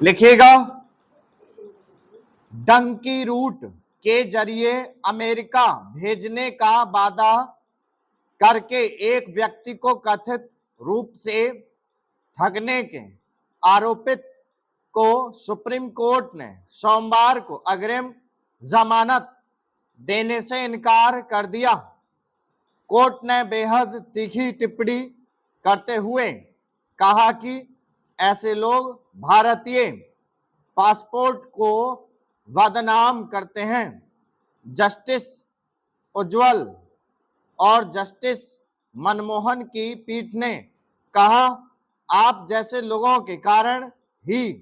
लिखिएगा, डंकी रूट के जरिए अमेरिका भेजने का वादा करके एक व्यक्ति को कथित रूप से ठगने के आरोपित को सुप्रीम कोर्ट ने सोमवार को अग्रिम जमानत देने से इनकार कर दिया। कोर्ट ने बेहद तीखी टिप्पणी करते हुए कहा कि ऐसे लोग भारतीय पासपोर्ट को बदनाम करते हैं। जस्टिस उज्ज्वल और जस्टिस मनमोहन की पीठ ने कहा, आप जैसे लोगों के कारण ही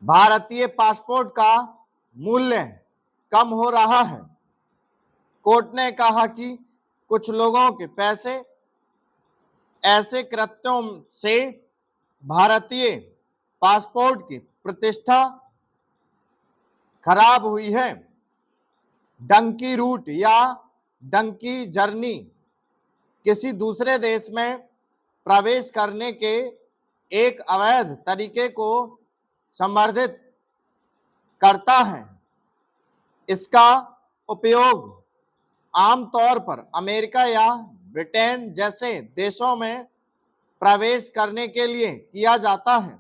भारतीय पासपोर्ट का मूल्य कम हो रहा है। कोर्ट ने कहा कि कुछ लोगों के पैसे ऐसे कृत्यों से भारतीय पासपोर्ट की प्रतिष्ठा खराब हुई है। डंकी रूट या डंकी जर्नी किसी दूसरे देश में प्रवेश करने के एक अवैध तरीके को संवर्धित करता है। इसका उपयोग आमतौर पर अमेरिका या ब्रिटेन जैसे देशों में प्रवेश करने के लिए किया जाता है।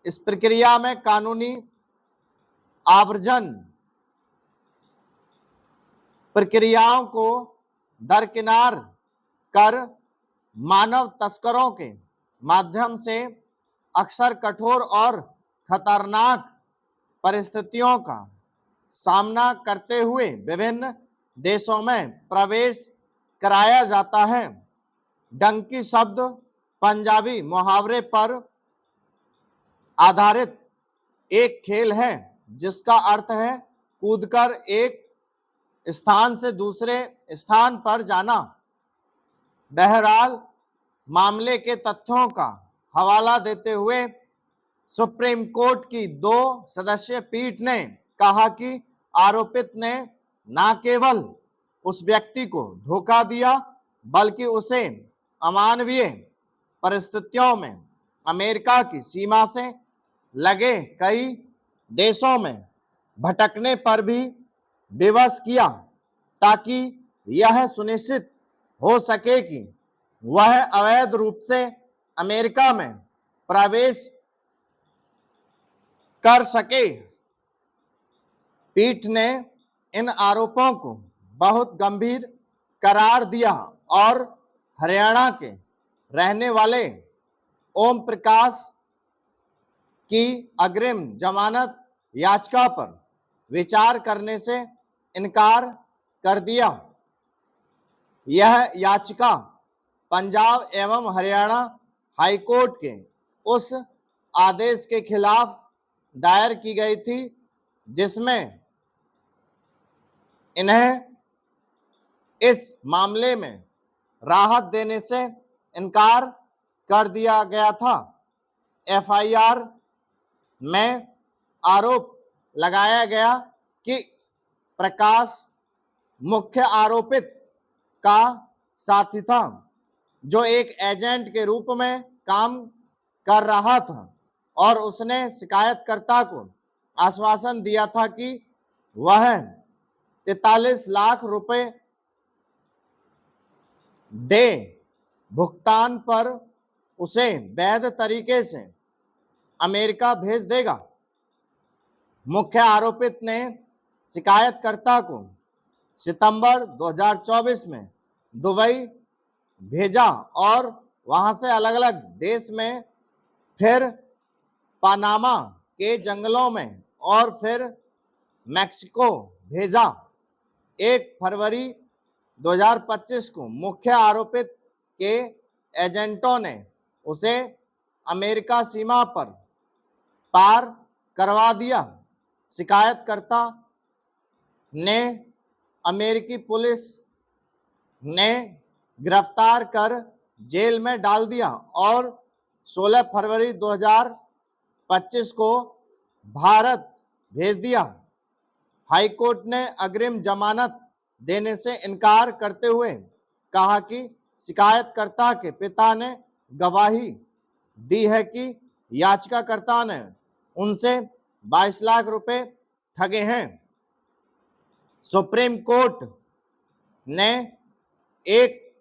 इस प्रक्रिया में कानूनी आवर्जन प्रक्रियाओं को दरकिनार कर मानव तस्करों के माध्यम से अक्सर कठोर और खतरनाक परिस्थितियों का सामना करते हुए विभिन्न देशों में प्रवेश कराया जाता है। डंकी शब्द पंजाबी मुहावरे पर आधारित एक खेल है जिसका अर्थ है कूदकर एक स्थान से दूसरे स्थान पर जाना। बहरहाल, मामले के तथ्यों का हवाला देते हुए सुप्रीम कोर्ट की 2 सदस्यीय पीठ ने कहा कि आरोपित ने न केवल उस व्यक्ति को धोखा दिया बल्कि उसे अमानवीय परिस्थितियों में अमेरिका की सीमा से लगे कई देशों में भटकने पर भी विवश किया ताकि यह सुनिश्चित हो सके कि वह अवैध रूप से अमेरिका में प्रवेश कर सके। पीठ ने इन आरोपों को बहुत गंभीर करार दिया और हरियाणा के रहने वाले ओम प्रकाश की अग्रिम जमानत याचिका पर विचार करने से इनकार कर दिया। यह याचिका पंजाब एवं हरियाणा हाईकोर्ट के उस आदेश के खिलाफ दायर की गई थी जिसमें इन्हें इस मामले में राहत देने से इनकार कर दिया गया था। एफआईआर में आरोप लगाया गया कि प्रकाश मुख्य आरोपित का साथी था जो एक एजेंट के रूप में काम कर रहा था और उसने शिकायतकर्ता को आश्वासन दिया था कि वह 43 लाख रुपए दे भुगतान पर उसे वैध तरीके से अमेरिका भेज देगा। मुख्य आरोपित ने शिकायतकर्ता को सितंबर 2024 में दुबई भेजा और वहां से अलग अलग देश में, फिर पनामा के जंगलों में और फिर मैक्सिको भेजा। 1 फरवरी 2025 को मुख्य आरोपित के एजेंटों ने उसे अमेरिका सीमा पर पार करवा दिया। शिकायतकर्ता ने अमेरिकी पुलिस ने गिरफ्तार कर जेल में डाल दिया और 16 फरवरी 2025 को भारत भेज दिया। हाईकोर्ट ने अग्रिम जमानत देने से इनकार करते हुए कहा कि शिकायतकर्ता के पिता ने गवाही दी है कि याचिकाकर्ता ने उनसे 22 लाख रुपए ठगे हैं। सुप्रीम कोर्ट ने एक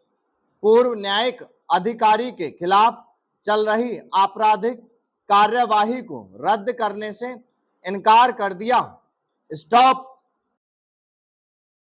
पूर्व न्यायिक अधिकारी के खिलाफ चल रही आपराधिक कार्यवाही को रद्द करने से इनकार कर दिया। स्टॉप